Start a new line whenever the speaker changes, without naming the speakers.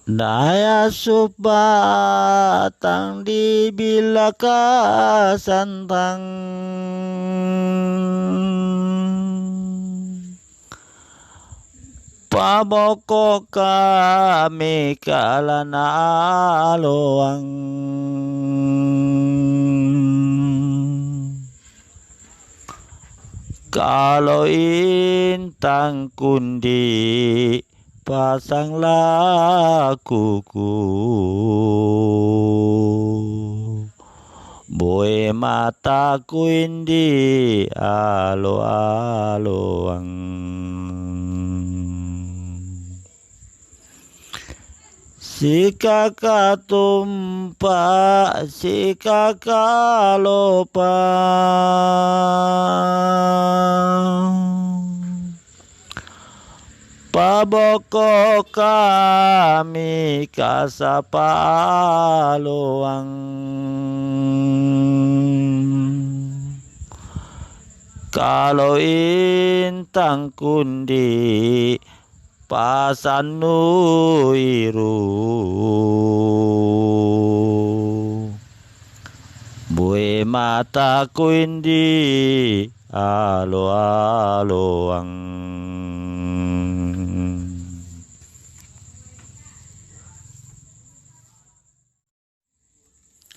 Daya subatang di bilaka santang paboko kami kalana aloang kalau intang kundi pasang lakuku boy mataku indi alo-aloang si kakak tumpak si kakak lopa paboko kami kasapaloang kalau intang kundi pasanu iru bue mataku indi alo-aloang